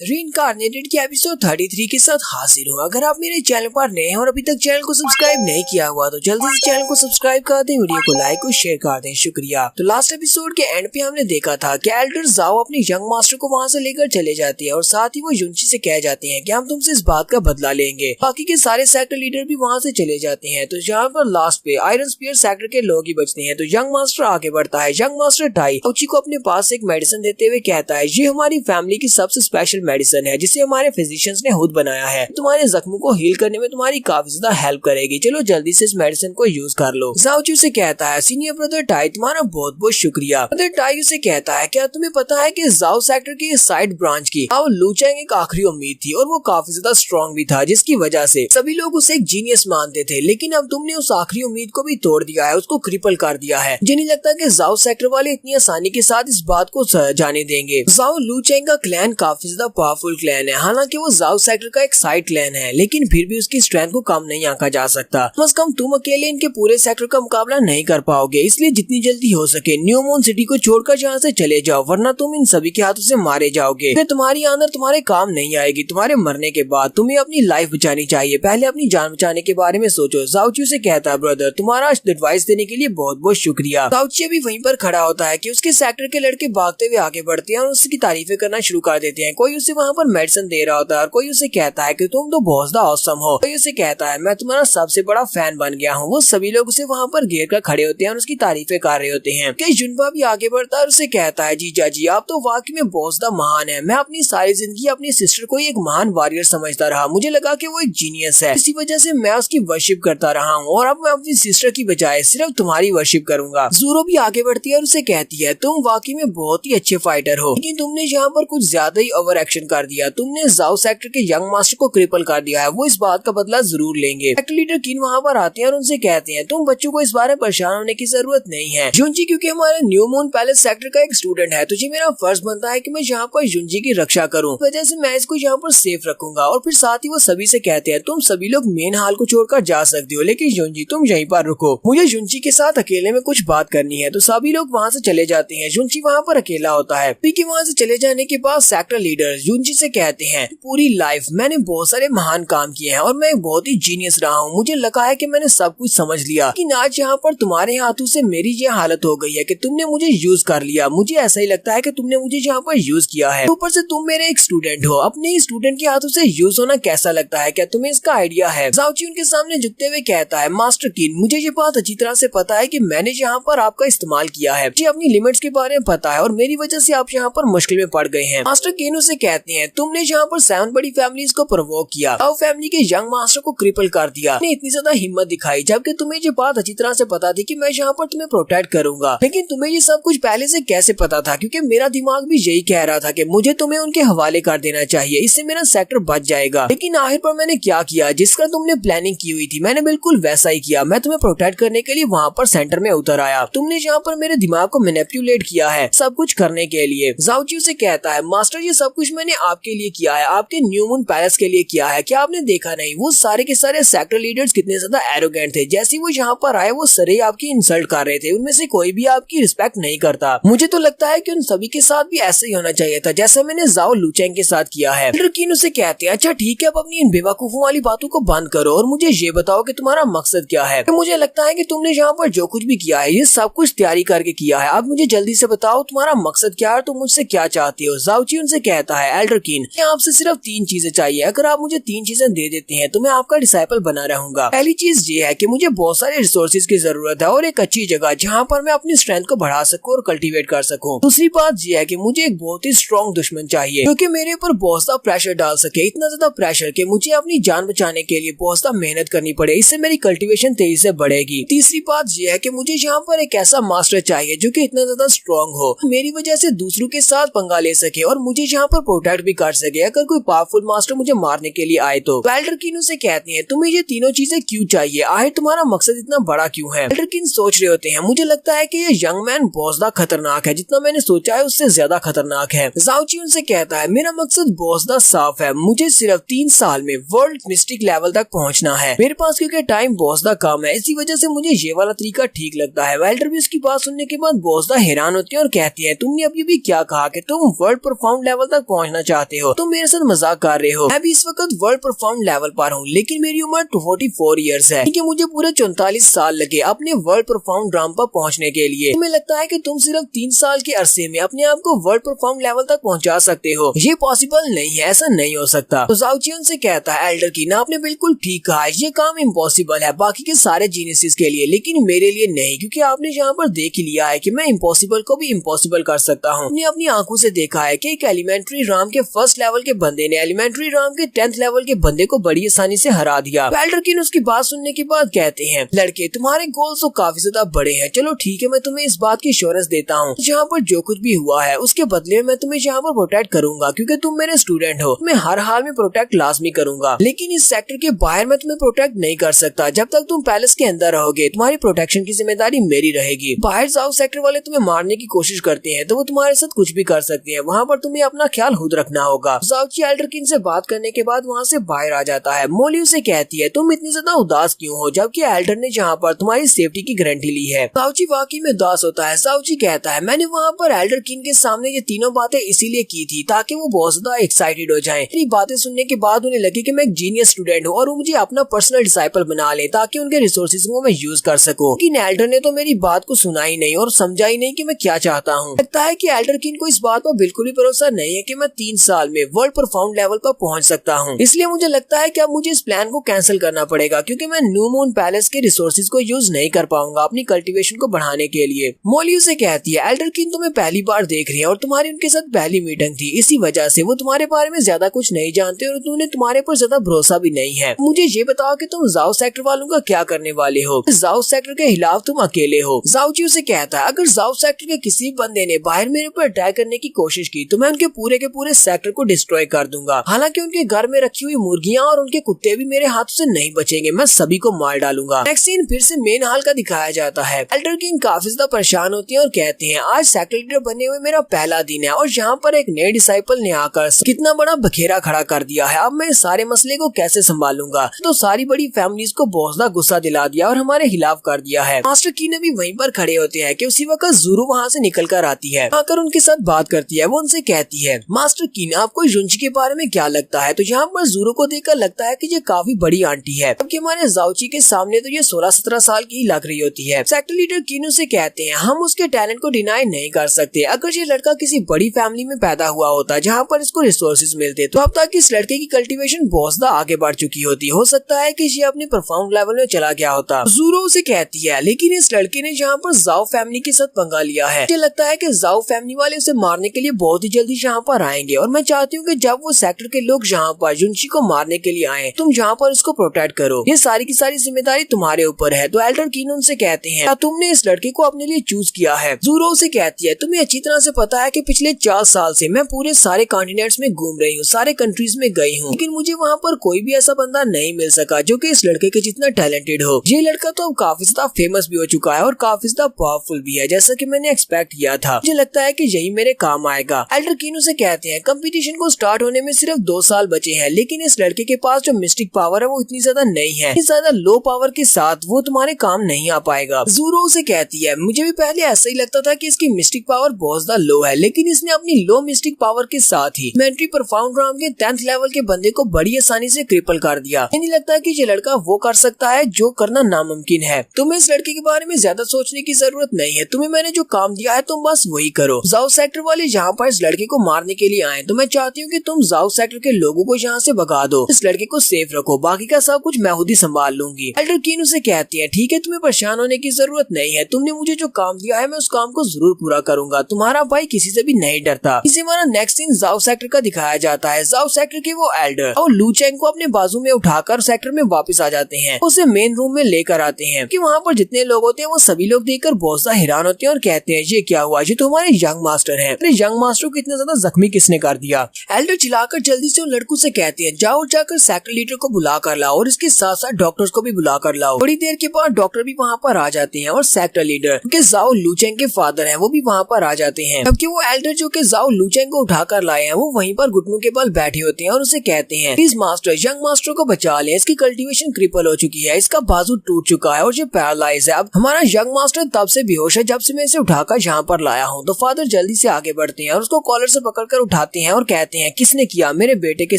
रीइंकार्नेटेड के एपिसोड 33 के साथ हाजिर हूँ। अगर आप मेरे चैनल पर नए हैं और अभी तक चैनल को सब्सक्राइब नहीं किया हुआ तो जल्दी से चैनल को सब्सक्राइब कर दें, वीडियो को लाइक और शेयर कर दें, शुक्रिया। तो लास्ट एपिसोड के एंड पे हमने देखा था कि एल्डर जाओ अपनी यंग मास्टर को वहाँ से लेकर चले जाते हैं और साथ ही वो युनची से कह जाते हैं कि हम तुमसे इस बात का बदला लेंगे। बाकी के सारे सेक्टर लीडर भी वहाँ से चले जाते हैं। तो यहाँ पर लास्ट पे आयरन स्पीयर सेक्टर के लोग ही बचते हैं। तो यंग मास्टर आगे बढ़ता है। यंग मास्टर टाई उची को अपने पास एक मेडिसिन देते हुए कहता है, ये हमारी फैमिली की सबसे स्पेशल मेडिसिन है जिसे हमारे फिजिशियंस ने खुद बनाया है। तुम्हारे जख्मों को हील करने में तुम्हारी काफी ज्यादा हेल्प करेगी। चलो जल्दी से इस मेडिसिन को यूज कर लो। जाओचू से कहता है, सीनियर ब्रदर टाई तुम्हारा बहुत बहुत शुक्रिया। ब्रदर टाई से कहता है, क्या तुम्हें पता है कि जाओ सेक्टर की साइड ब्रांच की आओ लूचेंग एक आखिरी उम्मीद थी और वो काफी ज्यादा स्ट्रॉन्ग भी था, जिसकी वजह से सभी लोग उसे एक जीनियस मानते थे। लेकिन अब तुमने उस आखिरी उम्मीद को भी तोड़ दिया है, उसको क्रिपल कर दिया है। मुझे नहीं लगता कि जाओ सेक्टर वाले इतनी आसानी के साथ इस बात को जाने देंगे। जाओ लूचेंग का क्लैन काफी ज्यादा पावरफुल क्लैन है। हालांकि वो जाओ सेक्टर का एक साइड क्लैन है, लेकिन फिर भी उसकी स्ट्रेंथ को कम नहीं आंका जा सकता। कम से कम तुम अकेले इनके पूरे सेक्टर का मुकाबला नहीं कर पाओगे, इसलिए जितनी जल्दी हो सके न्यू मून सिटी को छोड़कर यहाँ से चले जाओ, वरना तुम इन सभी के हाथों से मारे जाओगे। फिर तुम्हारी आंदर तुम्हारे काम नहीं आएगी। तुम्हारे मरने के बाद तुम्हें अपनी लाइफ बचानी चाहिए, पहले अपनी जान बचाने के बारे में सोचो। जाओचू से कहता है, ब्रदर तुम्हारा एडवाइस देने के लिए बहुत बहुत शुक्रिया। जाओचू भी वहीं पर खड़ा होता है कि उसके सेक्टर के लड़के भागते हुए आगे बढ़ते हैं और उसकी तारीफें करना शुरू कर देते हैं। कोई उसे वहाँ पर मेडिसिन दे रहा होता है और कोई उसे कहता है कि तुम तो बहुत ज्यादा ऑसम हो। कोई उसे कहता है, मैं तुम्हारा सबसे बड़ा फैन बन गया हूँ। वो सभी लोग उसे वहाँ पर घेर कर खड़े होते हैं और उसकी तारीफें कर रहे होते हैं। कई जुनबा भी आगे बढ़ता है और उसे कहता है, जीजा जी आप तो वाकई में बहुत ज्यादा महान है। मैं अपनी सारी जिंदगी अपनी सिस्टर को एक महान वॉरियर समझता रहा। मुझे लगा कि वो एक जीनियस है, इसी वजह से मैं उसकी वर्शिप करता रहा हूँ और अब मैं अपनी सिस्टर की बजाय सिर्फ तुम्हारी वर्शिप करूंगा। ज़ोरो भी आगे बढ़ती है और उसे कहती है, तुम वाकई में बहुत ही अच्छे फाइटर हो, लेकिन तुमने यहाँ पर कुछ ज्यादा ही ओवर एक्शन कर दिया। तुमने जाओ सेक्टर के यंग मास्टर को क्रिपल कर दिया है, वो इस बात का बदला जरूर लेंगे। सेक्टर लीडर किन वहाँ पर आते हैं और उनसे कहते हैं, तुम बच्चों को इस बारे में परेशान होने की जरूरत नहीं है। युनजी क्योंकि हमारे न्यू मून पैलेस सेक्टर का एक स्टूडेंट है, तुझे मेरा फर्ज बनता है कि मैं यहाँ पर युनजी की रक्षा करूँ, वजह से मैं इसको यहाँ पर सेफ रखूंगा। और फिर साथ ही वो सभी से कहते हैं, तुम सभी लोग मेन हाल को छोड़कर जा सकते हो, लेकिन युनजी तुम यहीं पर रुको, मुझे युनजी के साथ अकेले में कुछ बात करनी है। तो सभी लोग वहाँ से चले जाते हैं। युनजी वहाँ पर अकेला होता है। पी के वहाँ से चले जाने के बाद सेक्टर लीडर युनजी से कहते हैं, पूरी लाइफ मैंने बहुत सारे महान काम किए हैं और मैं बहुत ही जीनियस रहा हूँ। मुझे लगा है कि मैंने सब कुछ समझ लिया, लेकिन आज यहाँ पर तुम्हारे हाथों से मेरी ये हालत हो गई है कि तुमने मुझे यूज कर लिया। मुझे ऐसा ही लगता है कि तुमने मुझे यहाँ पर यूज किया है। ऊपर से तुम मेरे एक स्टूडेंट हो, अपने ही स्टूडेंट के हाथों से यूज होना कैसा लगता है? क्या तुम्हें इसका आइडिया है? जाओची उनके सामने झुकते हुए कहता है, मास्टर किन मुझे ये बात अच्छी तरह से पता है कि मैंने यहाँ पर आपका इस्तेमाल किया है। मुझे अपनी लिमिट्स के बारे में पता है और मेरी वजह से आप यहाँ पर मुश्किल में पड़ गए हैं। मास्टर किन उसे कहते हैं, तुमने यहाँ पर 7 बड़ी फैमिलीज को प्रोवोक किया, अब फैमिली के यंग मास्टर को क्रिपल कर दिया, इतनी ज्यादा हिम्मत दिखाई, जबकि तुम्हें ये बात अच्छी तरह से पता थी कि मैं यहाँ पर तुम्हें प्रोटेक्ट करूंगा। लेकिन तुम्हें ये सब कुछ पहले से कैसे पता था? क्योंकि मेरा दिमाग भी यही कह रहा था कि मुझे तुम्हें उनके हवाले कर देना चाहिए, इससे मेरा सेक्टर बच जाएगा। लेकिन आखिर पर मैंने क्या किया? जिसका तुमने प्लानिंग की हुई थी मैंने बिल्कुल वैसा ही किया। मैं तुम्हें प्रोटेक्ट करने के लिए वहाँ पर सेंटर में उतर आया। तुमने यहाँ पर मेरे दिमाग को मैनिपुलेट किया है सब कुछ करने के लिए। जाओची से कहता है, मास्टर ये सब कुछ मैंने आपके लिए किया है, आपके न्यू मून पैलेस के लिए किया है। क्या आपने देखा नहीं वो सारे के सारे सेक्टर लीडर्स कितने ज्यादा एरोगेंट थे? जैसे वो यहाँ पर आए वो सारे आपकी इंसल्ट कर रहे थे, उनमें से कोई भी आपकी रिस्पेक्ट नहीं करता। मुझे तो लगता है कि उन सभी के साथ भी ऐसा ही होना चाहिए था जैसा मैंने जाओ लूचेंग के साथ किया है। किन उसे कहते हैं, अच्छा ठीक है, अब अपनी इन बेवकूफों वाली बातों को बंद करो और मुझे ये बताओ कि तुम्हारा मकसद क्या है। तो मुझे लगता है कि तुमने यहाँ पर जो कुछ भी किया है ये सब कुछ तैयारी करके किया है। अब मुझे जल्दी से बताओ तुम्हारा मकसद क्या है, तुम मुझसे क्या चाहते हो? जाओची उनसे कहता है, एल्डर किन आपसे सिर्फ 3 चीजें चाहिए, अगर आप मुझे 3 चीजें दे देते हैं तो मैं आपका डिसाइपल बना रहूंगा। पहली चीज ये है कि मुझे बहुत सारे रिसोर्सेज की जरूरत है और एक अच्छी जगह जहाँ पर मैं अपनी स्ट्रेंथ को बढ़ा सकूं और कल्टीवेट कर सकूं। दूसरी बात ये है कि मुझे एक बहुत ही स्ट्रॉन्ग दुश्मन चाहिए क्योंकि मेरे ऊपर बहुत ज्यादा प्रेशर डाल सके, इतना ज्यादा प्रेशर कि मुझे अपनी जान बचाने के लिए बहुत ज्यादा मेहनत करनी पड़े, इससे मेरी कल्टीवेशन तेजी से बढ़ेगी। तीसरी बात ये है कि मुझे यहाँ पर एक ऐसा मास्टर चाहिए जो कि इतना ज्यादा स्ट्रॉन्ग हो, मेरी वजह से दूसरों के साथ पंगा ले सके और मुझे यहाँ पर प्रोटेक्ट भी कर सके अगर कोई पावरफुल मास्टर मुझे मारने के लिए आए तो। एल्डर किन उसे कहते हैं, तुम्हें ये तीनों चीजें क्यों चाहिए? आखिर तुम्हारा मकसद इतना बड़ा क्यों है? एल्डर किन सोच रहे होते हैं, मुझे लगता है कि ये यंग मैन बहुत ज्यादा खतरनाक है, जितना मैंने सोचा है उससे ज्यादा खतरनाक है। जाओची उनसे कहता है, मेरा मकसद बहुत ज्यादा साफ है, मुझे सिर्फ 3 साल में वर्ल्ड मिस्टिक लेवल तक पहुंचना है। मेरे पास क्योंकि टाइम बहुत ज्यादा कम है, इसी वजह से मुझे ये वाला तरीका ठीक लगता है। एल्डर भी उसकी बात सुनने के बाद बहुत ज्यादा हैरान होती है और कहती है, तुमने अभी भी क्या कहा कि तुम वर्ल्ड परफॉर्म लेवल तक पहुंच पहुंचना चाहते हो, तुम मेरे साथ मजाक कर रहे हो। मैं भी इस वक्त वर्ल्ड परफॉर्म लेवल पर हूँ, लेकिन मेरी उम्र 44 ईयर्स है, क्योंकि मुझे पूरे 44 साल लगे अपने वर्ल्ड परफॉर्म ड्राम पर पहुंचने के लिए। तुम्हें लगता है कि तुम सिर्फ 3 साल के अरसे में अपने आप को वर्ल्ड परफॉर्म लेवल तक पहुंचा सकते हो? ये पॉसिबल नहीं है, ऐसा नहीं हो सकता। तो जाओ जी उनसे कहता है, एल्डर किन आपने बिल्कुल ठीक कहा है, ये काम इम्पॉसिबल है बाकी के सारे जीनियस के लिए, लेकिन मेरे लिए नहीं, क्योंकि आपने यहाँ पर देख ही लिया है कि मैं इम्पॉसिबल को भी इम्पॉसिबल कर सकता हूँ। हमने अपनी आंखों से देखा है कि एक एलिमेंट्री राम के फर्स्ट लेवल के बंदे ने एलिमेंट्री राम के 10th लेवल के बंदे को बड़ी आसानी से हरा दिया। एल्डर किन उसकी बात सुनने के बाद कहते हैं, लड़के तुम्हारे गोल्स तो काफी ज्यादा बड़े हैं, चलो ठीक है, मैं तुम्हें इस बात की एश्योरेंस देता हूँ, जहाँ पर जो कुछ भी हुआ है उसके बदले में मैं तुम्हें यहाँ पर प्रोटेक्ट करूंगा, क्योंकि तुम मेरे स्टूडेंट हो, मैं हर हाल में प्रोटेक्ट लाजमी करूंगा। लेकिन इस सेक्टर के बाहर मैं तुम्हें प्रोटेक्ट नहीं कर सकता। जब तक तुम पैलेस के अंदर रहोगे तुम्हारी प्रोटेक्शन की जिम्मेदारी मेरी रहेगी। बाहर जाओ सेक्टर वाले तुम्हें मारने की कोशिश करते हैं तो वो तुम्हारे साथ कुछ भी कर सकते हैं, वहाँ पर तुम्हें अपना ख्याल खुद रखना होगा। जाओची एल्डर किन से बात करने के बाद वहाँ से बाहर आ जाता है। मोली उसे कहती है, तुम इतनी ज्यादा उदास क्यों हो, जबकि एल्डर ने जहाँ पर तुम्हारी सेफ्टी की गारंटी ली है। जाओची वाकई में उदास होता है। जाओची कहता है, मैंने वहाँ पर एल्डर किन के सामने ये तीनों बातें इसीलिए की थी ताकि वो बहुत ज्यादा एक्साइटेड हो जाएं। मेरी बातें सुनने के बाद उन्हें लगे कि मैं एक जीनियस स्टूडेंट हूँ और वो मुझे अपना पर्सनल डिसाइपल बना ले ताकि उनके रिसोर्सेज को मैं यूज कर सकूं। लेकिन एल्डर ने तो मेरी बात को सुना ही नहीं और समझा ही नहीं कि मैं क्या चाहता हूँ। लगता है कि एल्डर किन को इस बात पर बिल्कुल भी भरोसा नहीं है कि मैं 3 साल में वर्ल्ड परफॉर्म लेवल पर पहुंच सकता हूँ। इसलिए मुझे लगता है कि अब मुझे इस प्लान को कैंसिल करना पड़ेगा, क्योंकि मैं न्यू मून पैलेस के रिसोर्सेज को यूज नहीं कर पाऊंगा अपनी कल्टीवेशन को बढ़ाने के लिए। मोली उसे कहती है, एल्डर किन तुम्हें पहली बार देख रही है और तुम्हारी उनके साथ पहली मीटिंग थी, इसी वजह से वो तुम्हारे बारे में ज्यादा कुछ नहीं जानते और उन्हें तुम्हारे पर ज्यादा भरोसा भी नहीं है। मुझे ये बताओ कि तुम जाओ सेक्टर वालों का क्या करने वाले हो? जाओ सेक्टर के खिलाफ तुम अकेले हो। जाओची उसे कहता है, अगर जाओ सेक्टर के किसी बंदे ने बाहर मेरे ऊपर अटैक करने की कोशिश की तो मैं उनके पूरे के पूरे सेक्टर को डिस्ट्रॉय कर दूंगा। हालांकि उनके घर में रखी हुई मुर्गियां और उनके कुत्ते भी मेरे हाथों से नहीं बचेंगे, मैं सभी को मार डालूंगा। नेक्स्ट सीन फिर से मेन हाल का दिखाया जाता है। एल्डर किंग काफी ज्यादा परेशान होती है और कहते हैं, आज सेक्टर लीडर बनने हुए मेरा पहला दिन है और यहाँ पर एक नए डिसाइपल ने आकर कितना बड़ा बखेरा खड़ा कर दिया है। अब मैं सारे मसले को कैसे संभालूंगा? तो सारी बड़ी फैमिलीज को बहुत ज्यादा गुस्सा दिला दिया और हमारे खिलाफ कर दिया है। मास्टर की ने भी वहीं पर खड़े होते हैं कि उसी वक्त ज़ूरू वहाँ से निकल कर आती है, आकर उनके साथ बात करती है। वो उनसे कहती है, मास्टर की आपको युंची के बारे में क्या लगता है? तो यहाँ पर ज़ूरू को देखकर लगता है कि ये काफी बड़ी आंटी है, जबकि हमारे जाओची के सामने तो ये 16-17 साल की ही लग रही होती है। सेक्टर लीडर कीनू से कहते हैं, हम उसके टैलेंट को डिनाई नहीं कर सकते। अगर ये लड़का किसी बड़ी फैमिली में पैदा हुआ होता जहाँ पर इसको रिसोर्सेज मिलते तो अब तक इस लड़के की कल्टीवेशन बहुत ज्यादा आगे बढ़ चुकी होती। हो सकता है कि ये अपने परफॉर्म लेवल में चला गया होता। ज़ूरू उसे कहती है, लेकिन इस लड़के ने जहाँ पर जाओ फैमिली के साथ पंगा लिया है, मुझे लगता है कि जाओ फैमिली वाले उसे मारने के लिए बहुत ही जल्दी यहाँ पर आएंगे और मैं चाहती हूँ कि जब वो सेक्टर के लोग यहाँ पर युंची को मारने के लिए आए तुम यहाँ पर उसको प्रोटेक्ट करो। ये सारी की सारी जिम्मेदारी तुम्हारे ऊपर है। तो एल्डर कीन उनसे कहते हैं, क्या तुमने इस लड़के को अपने लिए चूज किया है? ज़ूरू उसे कहती है, तुम्हें अच्छी तरह से पता है कि पिछले 4 साल से मैं पूरे सारे कॉन्टिनेंट्स में घूम रही हूँ, सारे कंट्रीज में गई हूँ, लेकिन मुझे वहाँ पर कोई भी ऐसा बंदा नहीं मिल सका जो कि इस लड़के के जितना टैलेंटेड हो। ये लड़का तो अब काफी ज्यादा फेमस भी हो चुका है और काफी ज्यादा पावरफुल भी है, जैसा कि मैंने एक्सपेक्ट किया था। मुझे लगता है कि यही मेरे काम आएगा। एल्डर कीन उसे कहते हैं, कंपटीशन को स्टार्ट होने में सिर्फ 2 साल बचे हैं, लेकिन इस लड़के के पास जो मिस्टिक पावर है वो इतनी ज्यादा नहीं है। इस ज्यादा लो पावर के साथ वो तुम्हारे काम नहीं आ पाएगा। ज़ूरू उसे कहती है, मुझे भी पहले ऐसा ही लगता था कि इसकी मिस्टिक पावर बहुत ज्यादा लो है, लेकिन इसने अपनी लो मिस्टिक पावर के साथ ही मेंट्री परफॉर्म ड्राम के 10th लेवल के बंदे को बड़ी आसानी से क्रिपल कर दिया। नहीं लगता कि ये लड़का वो कर सकता है जो करना नामुमकिन है। तुम्हें इस लड़के के बारे में ज्यादा सोचने की जरूरत नहीं है, तुम्हें मैंने जो काम दिया है तुम बस वही करो। जाओ सेक्टर वाले यहाँ पर इस लड़के को मारने के लिए आए तो मैं चाहती हूँ कि तुम जाओ सेक्टर के लोगों को यहाँ से भगा दो, इस लड़के को सेफ रखो, बाकी का सब कुछ मैं खुद ही संभाल लूंगी। एल्डर कीन उसे कहती है, ठीक है, तुम्हें परेशान होने की जरूरत नहीं है, तुमने मुझे जो काम दिया है मैं उस काम को जरूर पूरा करूंगा, तुम्हारा भाई किसी से भी नहीं डरता। इसे हमारा नेक्स्ट सीन जाओ सेक्टर का दिखाया जाता है। जाओ सेक्टर के वो एल्डर और लू चेंग को अपने बाजू में उठाकर सेक्टर में वापस आ जाते हैं, उसे मेन रूम में लेकर आते हैं कि वहाँ पर जितने लोग होते हैं वो सभी लोग देखकर बहुत सा हैरान होते हैं और कहते हैं, ये क्या हुआ? ये तो हमारे यंग मास्टर हैं। अरे यंग मास्टर को इतना ज्यादा जख्मी किसने कर दिया? एल्डर चिल्लाकर जल्दी से उन लड़कों से कहते हैं, जाओ जाकर सेक्टर लीडर को बुला कर लाओ और इसके साथ साथ डॉक्टर्स को भी बुला कर लाओ। थोड़ी देर के बाद डॉक्टर भी वहाँ पर आ जाते हैं और सेक्टर लीडर के जाओ लूचेंग के फादर हैं वो भी वहाँ पर आ जाते हैं, जबकि वो एल्डर जो के जाओ लूचेंग को उठाकर लाए हैं वो वहीं पर घुटनों के बल बैठे होते हैं और उसे कहते हैं, प्लीज मास्टर यंग मास्टर को बचा ले, इसकी कल्टीवेशन क्रिपल हो चुकी है, इसका बाजू टूट चुका है और ये पैरालाइज है। अब हमारा यंग मास्टर तब से बेहोश है जब से मैं इसे उठाकर यहाँ पर लाया हूँ। तो फादर जल्दी से आगे बढ़ते हैं और उसको कॉलर से पकड़कर उठाते हैं और कहते हैं किसने किया, मेरे बेटे के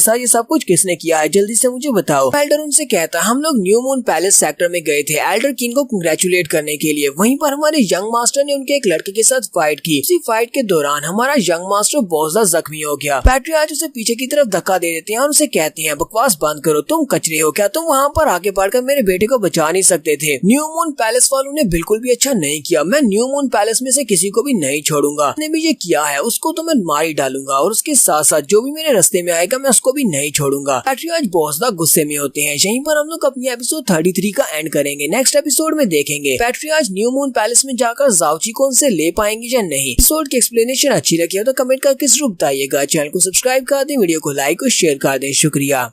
साथ ये सब कुछ किसने किया है, जल्दी से मुझे बताओ। एल्डर उनसे कहता है हम लोग न्यू मून पैलेस सेक्टर में गए थे एल्डर किंग को कंग्रेचुलेट करने के लिए। वहीं पर हमारे यंग मास्टर ने उनके एक लड़के के साथ फाइट की। इसी फाइट के दौरान हमारा यंग मास्टर बहुत ज्यादा जख्मी हो गया। पैट्रियार्च उसे पीछे की तरफ धक्का दे देते हैं और उसे कहते हैं बकवास बंद करो, तुम कचरे हो क्या, तुम वहाँ पर आगे बढ़कर मेरे बेटे को बचा नहीं सकते थे। न्यू मून पैलेस वालों ने बिल्कुल भी अच्छा नहीं किया, मैं न्यू मून पैलेस में से किसी को भी नहीं छोड़ूंगा, उसने भी ये किया है उसको तो मैं मार ही डालूंगा और उसके साथ साथ जो भी मेरे रास्ते में आएगा मैं उसको भी नहीं छोड़ूंगा। पैट्रियार्च बहुत ज्यादा गुस्से में होते हैं। यहीं पर हम लोग अपनी एपिसोड 33 का एंड करेंगे। नेक्स्ट एपिसोड में देखेंगे पैट्रियार्च न्यू मून पैलेस में जाकर जाओची को उनसे ले पाएंगे या नहीं। एपिसोड की एक्सप्लेनेशन अच्छी लगी हो तो कमेंट करके जरूर बताइएगा। चैनल को सब्सक्राइब कर दें, वीडियो को लाइक और शेयर कर दें। शुक्रिया।